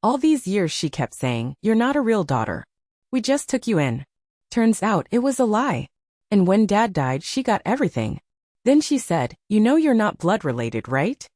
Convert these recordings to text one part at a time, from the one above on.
All these years she kept saying, "You're not a real daughter. We just took you in." Turns out it was a lie. And when Dad died, she got everything. Then she said, "You know you're not blood related, right?"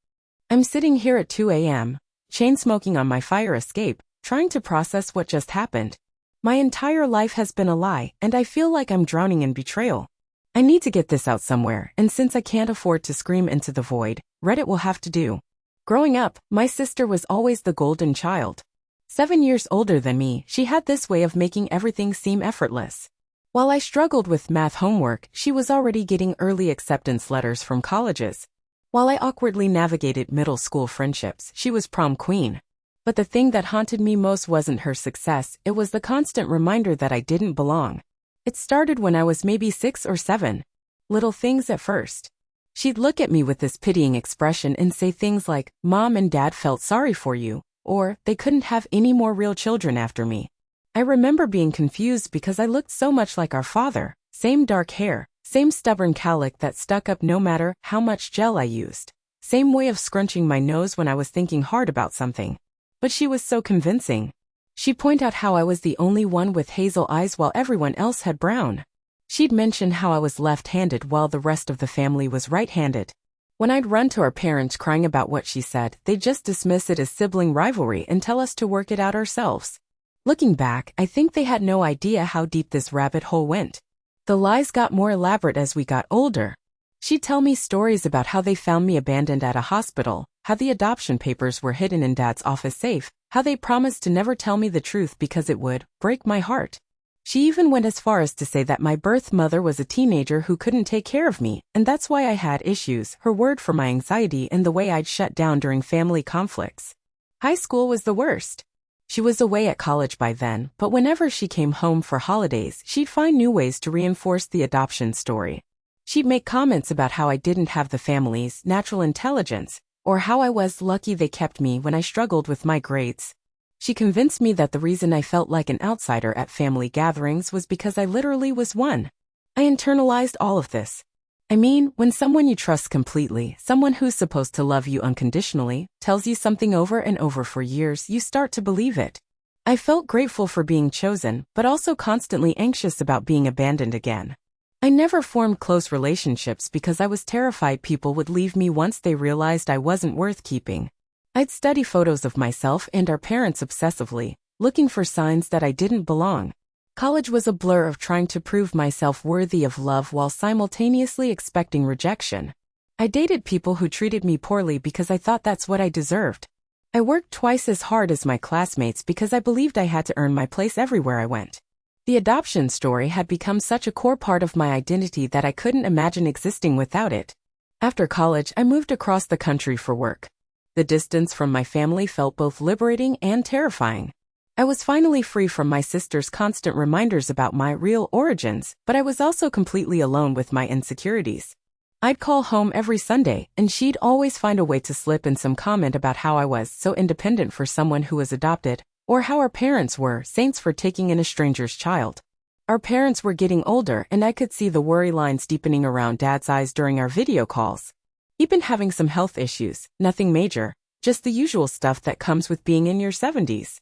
I'm sitting here at 2 a.m., chain smoking on my fire escape, trying to process what just happened. My entire life has been a lie, and I feel like I'm drowning in betrayal. I need to get this out somewhere, and since I can't afford to scream into the void, Reddit will have to do. Growing up, my sister was always the golden child. 7 years older than me, she had this way of making everything seem effortless. While I struggled with math homework, she was already getting early acceptance letters from colleges. While I awkwardly navigated middle school friendships, she was prom queen. But the thing that haunted me most wasn't her success, it was the constant reminder that I didn't belong. It started when I was maybe 6 or 7. Little things at first. She'd look at me with this pitying expression and say things like, "Mom and Dad felt sorry for you," or "They couldn't have any more real children after me." I remember being confused because I looked so much like our father, same dark hair, same stubborn cowlick that stuck up no matter how much gel I used, same way of scrunching my nose when I was thinking hard about something. But she was so convincing. She'd point out how I was the only one with hazel eyes while everyone else had brown. She'd mention how I was left-handed while the rest of the family was right-handed. When I'd run to our parents crying about what she said, they'd just dismiss it as sibling rivalry and tell us to work it out ourselves. Looking back, I think they had no idea how deep this rabbit hole went. The lies got more elaborate as we got older. She'd tell me stories about how they found me abandoned at a hospital, how the adoption papers were hidden in Dad's office safe, how they promised to never tell me the truth because it would break my heart. She even went as far as to say that my birth mother was a teenager who couldn't take care of me, and that's why I had issues, her word for my anxiety and the way I'd shut down during family conflicts. High school was the worst. She was away at college by then, but whenever she came home for holidays, she'd find new ways to reinforce the adoption story. She'd make comments about how I didn't have the family's natural intelligence, or how I was lucky they kept me when I struggled with my grades. She convinced me that the reason I felt like an outsider at family gatherings was because I literally was one. I internalized all of this. I mean, when someone you trust completely, someone who's supposed to love you unconditionally, tells you something over and over for years, you start to believe it. I felt grateful for being chosen, but also constantly anxious about being abandoned again. I never formed close relationships because I was terrified people would leave me once they realized I wasn't worth keeping. I'd study photos of myself and our parents obsessively, looking for signs that I didn't belong. College was a blur of trying to prove myself worthy of love while simultaneously expecting rejection. I dated people who treated me poorly because I thought that's what I deserved. I worked twice as hard as my classmates because I believed I had to earn my place everywhere I went. The adoption story had become such a core part of my identity that I couldn't imagine existing without it. After college, I moved across the country for work. The distance from my family felt both liberating and terrifying. I was finally free from my sister's constant reminders about my real origins, but I was also completely alone with my insecurities. I'd call home every Sunday, and she'd always find a way to slip in some comment about how I was so independent for someone who was adopted, or how our parents were saints for taking in a stranger's child. Our parents were getting older, and I could see the worry lines deepening around Dad's eyes during our video calls. He'd been having some health issues, nothing major, just the usual stuff that comes with being in your 70s.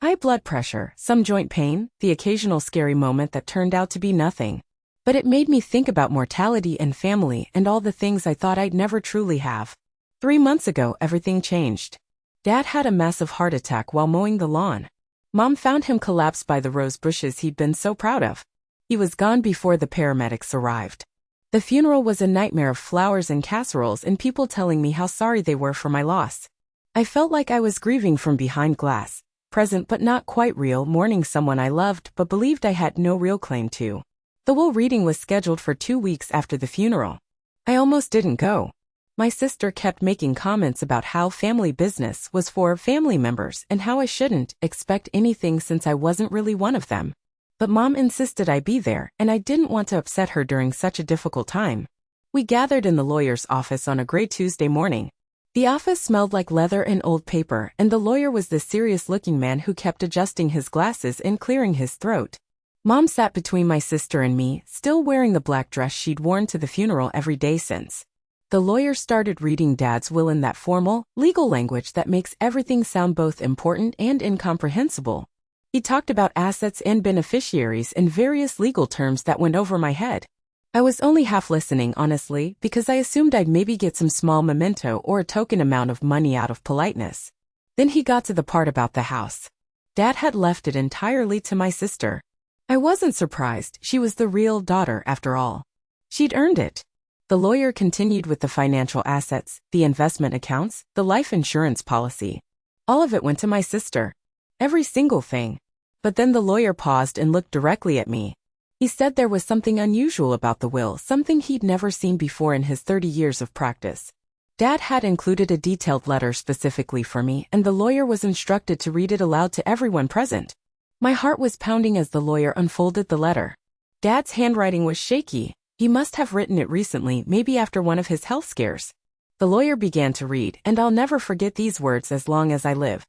High blood pressure, some joint pain, the occasional scary moment that turned out to be nothing. But it made me think about mortality and family and all the things I thought I'd never truly have. 3 months ago, everything changed. Dad had a massive heart attack while mowing the lawn. Mom found him collapsed by the rose bushes he'd been so proud of. He was gone before the paramedics arrived. The funeral was a nightmare of flowers and casseroles and people telling me how sorry they were for my loss. I felt like I was grieving from behind glass. Present but not quite real, mourning someone I loved but believed I had no real claim to. The will reading was scheduled for 2 weeks after the funeral. I almost didn't go. My sister kept making comments about how family business was for family members and how I shouldn't expect anything since I wasn't really one of them. But Mom insisted I be there, and I didn't want to upset her during such a difficult time. We gathered in the lawyer's office on a gray Tuesday morning. The office smelled like leather and old paper, and the lawyer was the serious-looking man who kept adjusting his glasses and clearing his throat. Mom sat between my sister and me, still wearing the black dress she'd worn to the funeral every day since. The lawyer started reading Dad's will in that formal, legal language that makes everything sound both important and incomprehensible. He talked about assets and beneficiaries in various legal terms that went over my head. I was only half listening, honestly, because I assumed I'd maybe get some small memento or a token amount of money out of politeness. Then he got to the part about the house. Dad had left it entirely to my sister. I wasn't surprised. She was the real daughter, after all. She'd earned it. The lawyer continued with the financial assets, the investment accounts, the life insurance policy. All of it went to my sister. Every single thing. But then the lawyer paused and looked directly at me. He said there was something unusual about the will, something he'd never seen before in his 30 years of practice. Dad had included a detailed letter specifically for me, and the lawyer was instructed to read it aloud to everyone present. My heart was pounding as the lawyer unfolded the letter. Dad's handwriting was shaky. He must have written it recently, maybe after one of his health scares. The lawyer began to read, and I'll never forget these words as long as I live.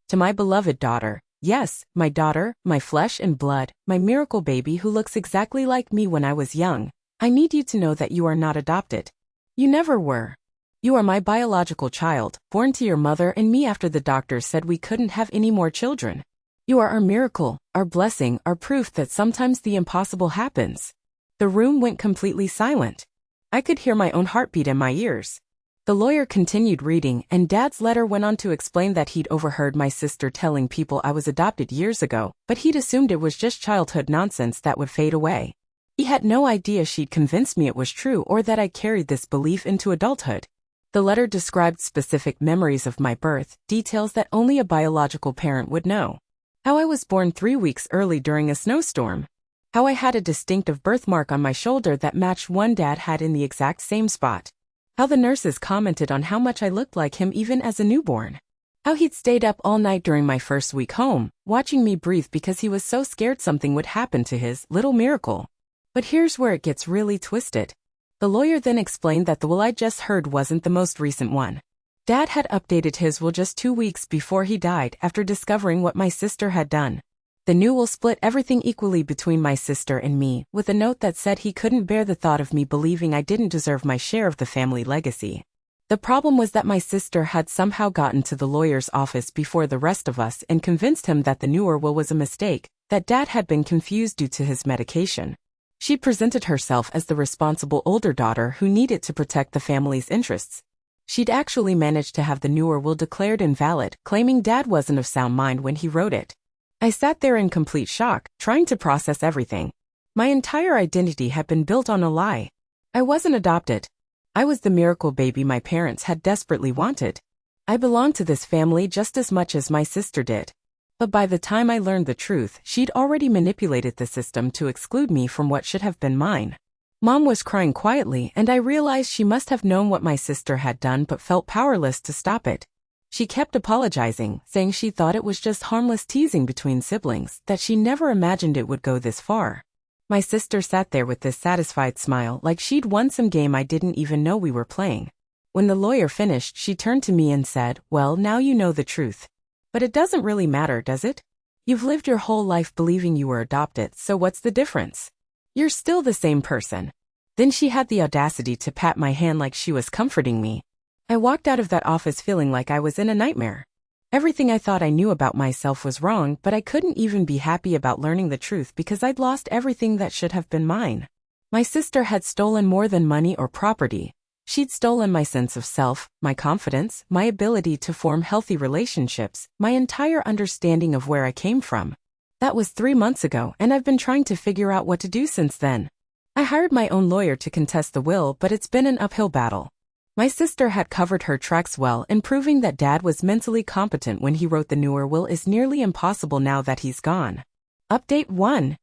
To my beloved daughter, yes, my daughter, my flesh and blood, my miracle baby who looks exactly like me when I was young, I need you to know that you are not adopted. You never were. You are my biological child, born to your mother and me after the doctors said we couldn't have any more children. You are our miracle, our blessing, our proof that sometimes the impossible happens. The room went completely silent. I could hear my own heartbeat in my ears. The lawyer continued reading, and Dad's letter went on to explain that he'd overheard my sister telling people I was adopted years ago, but he'd assumed it was just childhood nonsense that would fade away. He had no idea she'd convinced me it was true or that I carried this belief into adulthood. The letter described specific memories of my birth, details that only a biological parent would know. How I was born 3 weeks early during a snowstorm. How I had a distinctive birthmark on my shoulder that matched one Dad had in the exact same spot. How the nurses commented on how much I looked like him even as a newborn. How he'd stayed up all night during my first week home, watching me breathe because he was so scared something would happen to his little miracle. But here's where it gets really twisted. The lawyer then explained that the will I just heard wasn't the most recent one. Dad had updated his will just 2 weeks before he died after discovering what my sister had done. The new will split everything equally between my sister and me, with a note that said he couldn't bear the thought of me believing I didn't deserve my share of the family legacy. The problem was that my sister had somehow gotten to the lawyer's office before the rest of us and convinced him that the newer will was a mistake, that Dad had been confused due to his medication. She presented herself as the responsible older daughter who needed to protect the family's interests. She'd actually managed to have the newer will declared invalid, claiming Dad wasn't of sound mind when he wrote it. I sat there in complete shock, trying to process everything. My entire identity had been built on a lie. I wasn't adopted. I was the miracle baby my parents had desperately wanted. I belonged to this family just as much as my sister did. But by the time I learned the truth, she'd already manipulated the system to exclude me from what should have been mine. Mom was crying quietly, and I realized she must have known what my sister had done but felt powerless to stop it. She kept apologizing, saying she thought it was just harmless teasing between siblings, that she never imagined it would go this far. My sister sat there with this satisfied smile like she'd won some game I didn't even know we were playing. When the lawyer finished, she turned to me and said, "Well, now you know the truth. But it doesn't really matter, does it? You've lived your whole life believing you were adopted, so what's the difference? You're still the same person." Then she had the audacity to pat my hand like she was comforting me. I walked out of that office feeling like I was in a nightmare. Everything I thought I knew about myself was wrong, but I couldn't even be happy about learning the truth because I'd lost everything that should have been mine. My sister had stolen more than money or property. She'd stolen my sense of self, my confidence, my ability to form healthy relationships, my entire understanding of where I came from. That was 3 months ago, and I've been trying to figure out what to do since then. I hired my own lawyer to contest the will, but it's been an uphill battle. My sister had covered her tracks well, and proving that Dad was mentally competent when he wrote the newer will is nearly impossible now that he's gone. Update 1.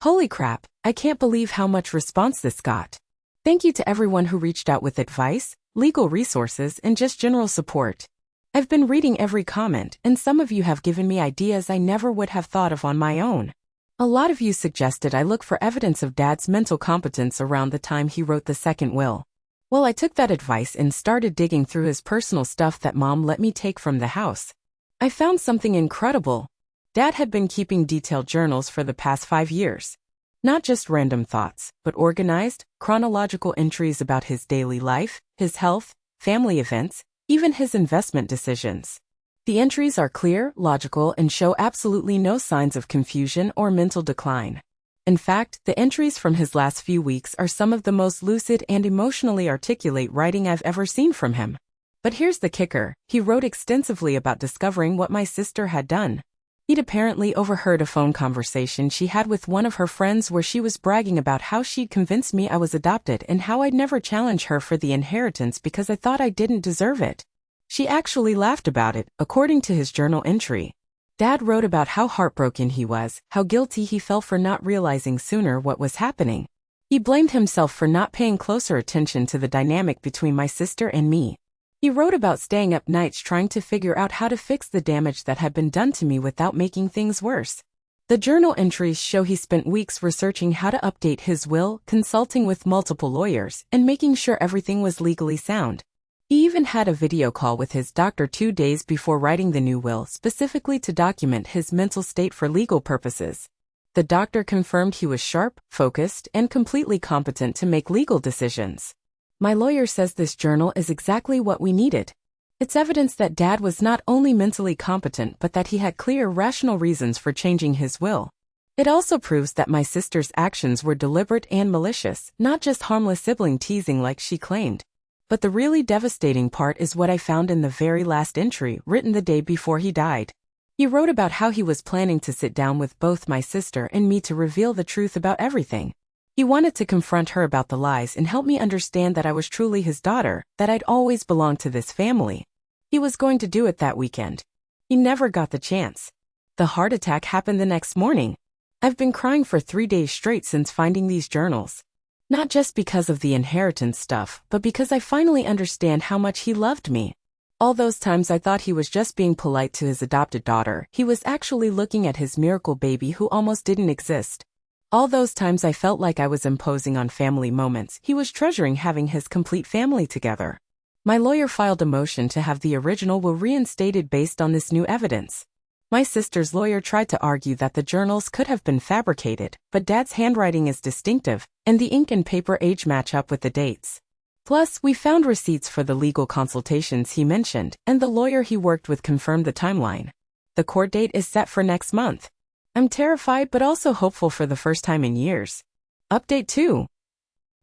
Holy crap, I can't believe how much response this got. Thank you to everyone who reached out with advice, legal resources, and just general support. I've been reading every comment, and some of you have given me ideas I never would have thought of on my own. A lot of you suggested I look for evidence of Dad's mental competence around the time he wrote the second will. Well, I took that advice and started digging through his personal stuff that Mom let me take from the house. I found something incredible. Dad had been keeping detailed journals for the past 5 years. Not just random thoughts, but organized, chronological entries about his daily life, his health, family events, even his investment decisions. The entries are clear, logical, and show absolutely no signs of confusion or mental decline. In fact, the entries from his last few weeks are some of the most lucid and emotionally articulate writing I've ever seen from him. But here's the kicker: he wrote extensively about discovering what my sister had done. He'd apparently overheard a phone conversation she had with one of her friends where she was bragging about how she'd convinced me I was adopted and how I'd never challenge her for the inheritance because I thought I didn't deserve it. She actually laughed about it, according to his journal entry. Dad wrote about how heartbroken he was, how guilty he felt for not realizing sooner what was happening. He blamed himself for not paying closer attention to the dynamic between my sister and me. He wrote about staying up nights trying to figure out how to fix the damage that had been done to me without making things worse. The journal entries show he spent weeks researching how to update his will, consulting with multiple lawyers, and making sure everything was legally sound. He even had a video call with his doctor 2 days before writing the new will, specifically to document his mental state for legal purposes. The doctor confirmed he was sharp, focused, and completely competent to make legal decisions. My lawyer says this journal is exactly what we needed. It's evidence that Dad was not only mentally competent but that he had clear, rational reasons for changing his will. It also proves that my sister's actions were deliberate and malicious, not just harmless sibling teasing like she claimed. But the really devastating part is what I found in the very last entry, written the day before he died. He wrote about how he was planning to sit down with both my sister and me to reveal the truth about everything. He wanted to confront her about the lies and help me understand that I was truly his daughter, that I'd always belonged to this family. He was going to do it that weekend. He never got the chance. The heart attack happened the next morning. I've been crying for 3 days straight since finding these journals. Not just because of the inheritance stuff, but because I finally understand how much he loved me. All those times I thought he was just being polite to his adopted daughter, he was actually looking at his miracle baby who almost didn't exist. All those times I felt like I was imposing on family moments, he was treasuring having his complete family together. My lawyer filed a motion to have the original will reinstated based on this new evidence. My sister's lawyer tried to argue that the journals could have been fabricated, but Dad's handwriting is distinctive, and the ink and paper age match up with the dates. Plus, we found receipts for the legal consultations he mentioned, and the lawyer he worked with confirmed the timeline. The court date is set for next month. I'm terrified but also hopeful for the first time in years. Update 2.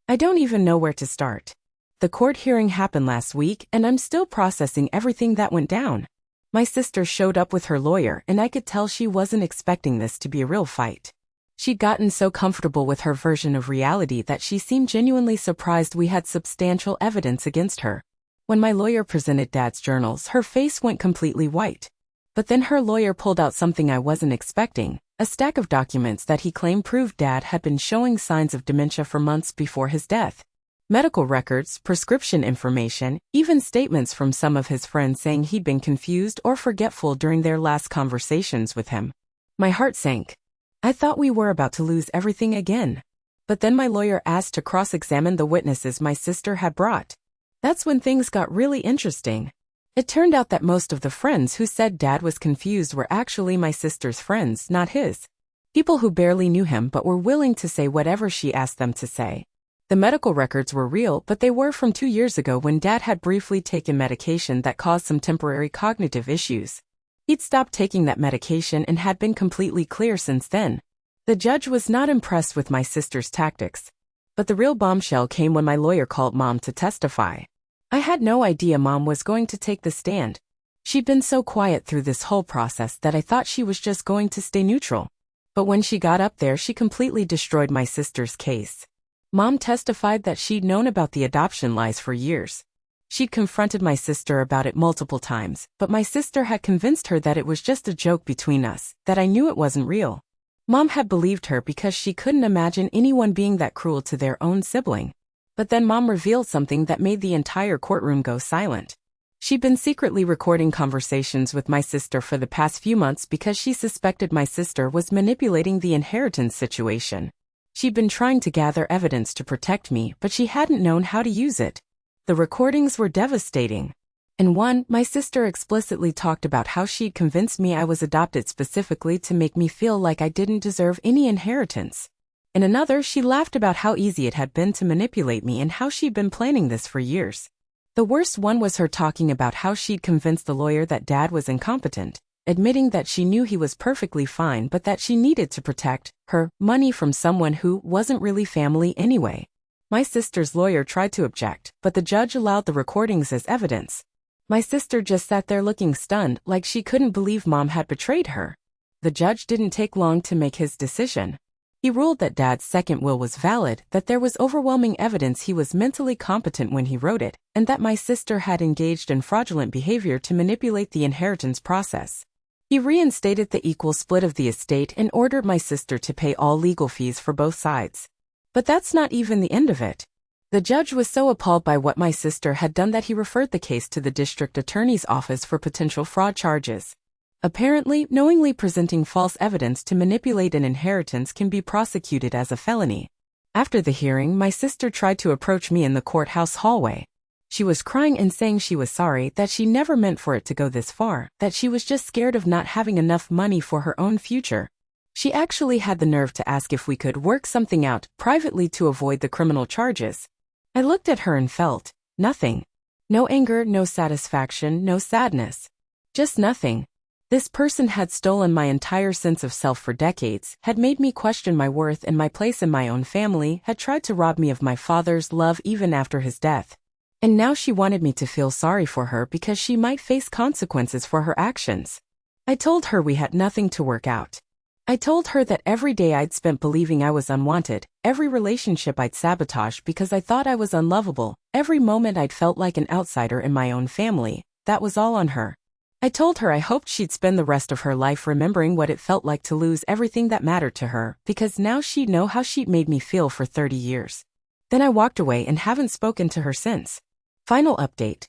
I don't even know where to start. The court hearing happened last week, and I'm still processing everything that went down. My sister showed up with her lawyer, and I could tell she wasn't expecting this to be a real fight. She'd gotten so comfortable with her version of reality that she seemed genuinely surprised we had substantial evidence against her. When my lawyer presented Dad's journals, her face went completely white. But then her lawyer pulled out something I wasn't expecting, a stack of documents that he claimed proved Dad had been showing signs of dementia for months before his death. Medical records, prescription information, even statements from some of his friends saying he'd been confused or forgetful during their last conversations with him. My heart sank. I thought we were about to lose everything again. But then my lawyer asked to cross-examine the witnesses my sister had brought. That's when things got really interesting. It turned out that most of the friends who said Dad was confused were actually my sister's friends, not his. People who barely knew him but were willing to say whatever she asked them to say. The medical records were real, but they were from 2 years ago when Dad had briefly taken medication that caused some temporary cognitive issues. He'd stopped taking that medication and had been completely clear since then. The judge was not impressed with my sister's tactics. But the real bombshell came when my lawyer called Mom to testify. I had no idea Mom was going to take the stand. She'd been so quiet through this whole process that I thought she was just going to stay neutral. But when she got up there, she completely destroyed my sister's case. Mom testified that she'd known about the adoption lies for years. She'd confronted my sister about it multiple times, but my sister had convinced her that it was just a joke between us, that I knew it wasn't real. Mom had believed her because she couldn't imagine anyone being that cruel to their own sibling. But then Mom revealed something that made the entire courtroom go silent. She'd been secretly recording conversations with my sister for the past few months because she suspected my sister was manipulating the inheritance situation. She'd been trying to gather evidence to protect me, but she hadn't known how to use it. The recordings were devastating. In one, my sister explicitly talked about how she'd convinced me I was adopted specifically to make me feel like I didn't deserve any inheritance. In another, she laughed about how easy it had been to manipulate me and how she'd been planning this for years. The worst one was her talking about how she'd convinced the lawyer that Dad was incompetent, admitting that she knew he was perfectly fine but that she needed to protect her money from someone who wasn't really family anyway. My sister's lawyer tried to object, but the judge allowed the recordings as evidence. My sister just sat there looking stunned, like she couldn't believe Mom had betrayed her. The judge didn't take long to make his decision. He ruled that Dad's second will was valid, that there was overwhelming evidence he was mentally competent when he wrote it, and that my sister had engaged in fraudulent behavior to manipulate the inheritance process. He reinstated the equal split of the estate and ordered my sister to pay all legal fees for both sides. But that's not even the end of it. The judge was so appalled by what my sister had done that he referred the case to the district attorney's office for potential fraud charges. Apparently, knowingly presenting false evidence to manipulate an inheritance can be prosecuted as a felony. After the hearing, my sister tried to approach me in the courthouse hallway. She was crying and saying she was sorry, that she never meant for it to go this far, that she was just scared of not having enough money for her own future. She actually had the nerve to ask if we could work something out privately to avoid the criminal charges. I looked at her and felt nothing. No anger, no satisfaction, no sadness. Just nothing. This person had stolen my entire sense of self for decades, had made me question my worth and my place in my own family, had tried to rob me of my father's love even after his death. And now she wanted me to feel sorry for her because she might face consequences for her actions. I told her we had nothing to work out. I told her that every day I'd spent believing I was unwanted, every relationship I'd sabotaged because I thought I was unlovable, every moment I'd felt like an outsider in my own family, that was all on her. I told her I hoped she'd spend the rest of her life remembering what it felt like to lose everything that mattered to her, because now she'd know how she'd made me feel for 30 years. Then I walked away and haven't spoken to her since. Final update.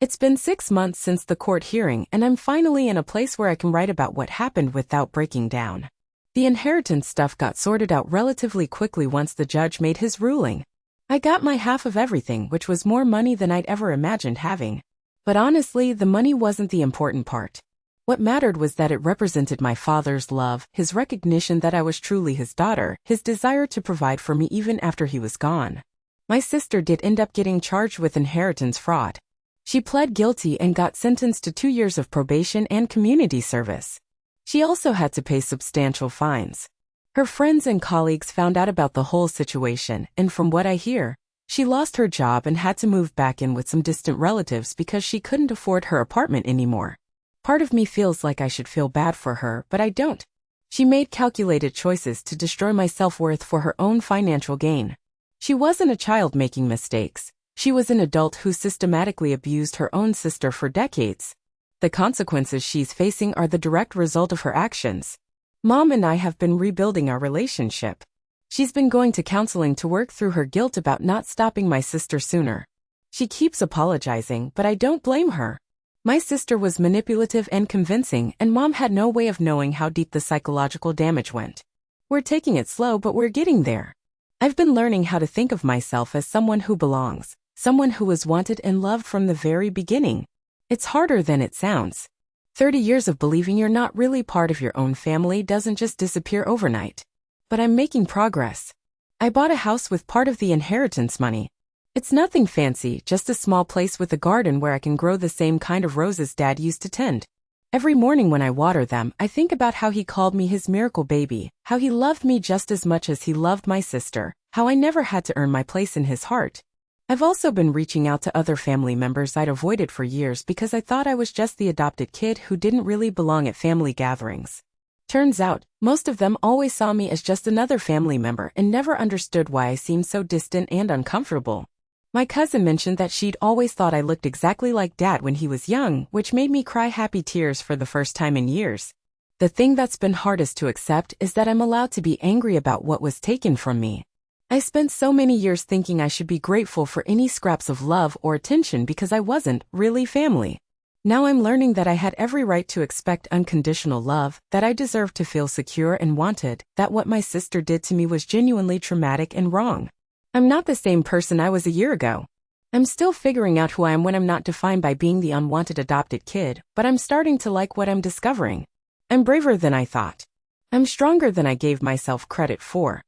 It's been 6 months since the court hearing, and I'm finally in a place where I can write about what happened without breaking down. The inheritance stuff got sorted out relatively quickly once the judge made his ruling. I got my half of everything, which was more money than I'd ever imagined having. But honestly, the money wasn't the important part. What mattered was that it represented my father's love, his recognition that I was truly his daughter, his desire to provide for me even after he was gone. My sister did end up getting charged with inheritance fraud. She pled guilty and got sentenced to 2 years of probation and community service. She also had to pay substantial fines. Her friends and colleagues found out about the whole situation, and from what I hear, she lost her job and had to move back in with some distant relatives because she couldn't afford her apartment anymore. Part of me feels like I should feel bad for her, but I don't. She made calculated choices to destroy my self-worth for her own financial gain. She wasn't a child making mistakes. She was an adult who systematically abused her own sister for decades. The consequences she's facing are the direct result of her actions. Mom and I have been rebuilding our relationship. She's been going to counseling to work through her guilt about not stopping my sister sooner. She keeps apologizing, but I don't blame her. My sister was manipulative and convincing, and Mom had no way of knowing how deep the psychological damage went. We're taking it slow, but we're getting there. I've been learning how to think of myself as someone who belongs, someone who was wanted and loved from the very beginning. It's harder than it sounds. 30 years of believing you're not really part of your own family doesn't just disappear overnight. But I'm making progress. I bought a house with part of the inheritance money. It's nothing fancy, just a small place with a garden where I can grow the same kind of roses Dad used to tend. Every morning when I water them, I think about how he called me his miracle baby, how he loved me just as much as he loved my sister, how I never had to earn my place in his heart. I've also been reaching out to other family members I'd avoided for years because I thought I was just the adopted kid who didn't really belong at family gatherings. Turns out, most of them always saw me as just another family member and never understood why I seemed so distant and uncomfortable. My cousin mentioned that she'd always thought I looked exactly like Dad when he was young, which made me cry happy tears for the first time in years. The thing that's been hardest to accept is that I'm allowed to be angry about what was taken from me. I spent so many years thinking I should be grateful for any scraps of love or attention because I wasn't really family. Now I'm learning that I had every right to expect unconditional love, that I deserved to feel secure and wanted, that what my sister did to me was genuinely traumatic and wrong. I'm not the same person I was a year ago. I'm still figuring out who I am when I'm not defined by being the unwanted adopted kid, but I'm starting to like what I'm discovering. I'm braver than I thought. I'm stronger than I gave myself credit for.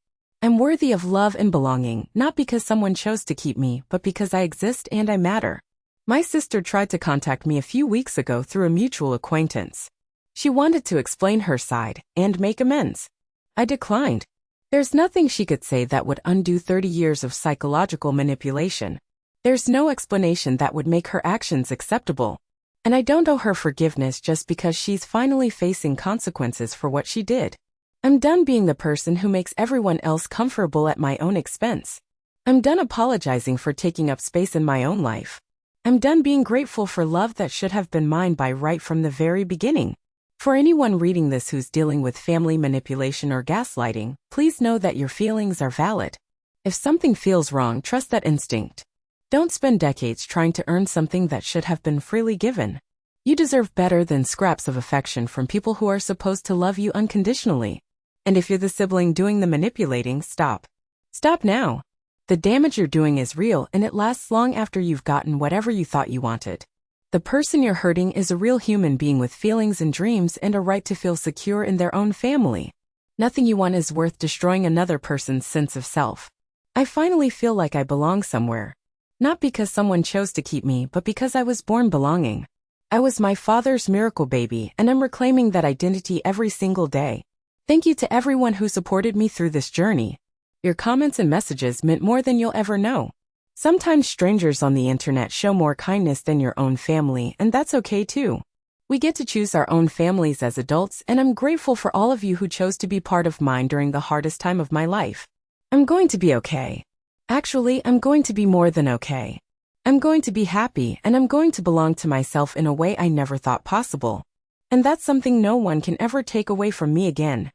I'm worthy of love and belonging, not because someone chose to keep me, but because I exist and I matter. My sister tried to contact me a few weeks ago through a mutual acquaintance. She wanted to explain her side and make amends. I declined. There's nothing she could say that would undo 30 years of psychological manipulation. There's no explanation that would make her actions acceptable. And I don't owe her forgiveness just because she's finally facing consequences for what she did. I'm done being the person who makes everyone else comfortable at my own expense. I'm done apologizing for taking up space in my own life. I'm done being grateful for love that should have been mine by right from the very beginning. For anyone reading this who's dealing with family manipulation or gaslighting, please know that your feelings are valid. If something feels wrong, trust that instinct. Don't spend decades trying to earn something that should have been freely given. You deserve better than scraps of affection from people who are supposed to love you unconditionally. And if you're the sibling doing the manipulating, stop. Stop now. The damage you're doing is real and it lasts long after you've gotten whatever you thought you wanted. The person you're hurting is a real human being with feelings and dreams and a right to feel secure in their own family. Nothing you want is worth destroying another person's sense of self. I finally feel like I belong somewhere. Not because someone chose to keep me, but because I was born belonging. I was my father's miracle baby, and I'm reclaiming that identity every single day. Thank you to everyone who supported me through this journey. Your comments and messages meant more than you'll ever know. Sometimes strangers on the internet show more kindness than your own family, and that's okay too. We get to choose our own families as adults, and I'm grateful for all of you who chose to be part of mine during the hardest time of my life. I'm going to be okay. Actually, I'm going to be more than okay. I'm going to be happy, and I'm going to belong to myself in a way I never thought possible. And that's something no one can ever take away from me again.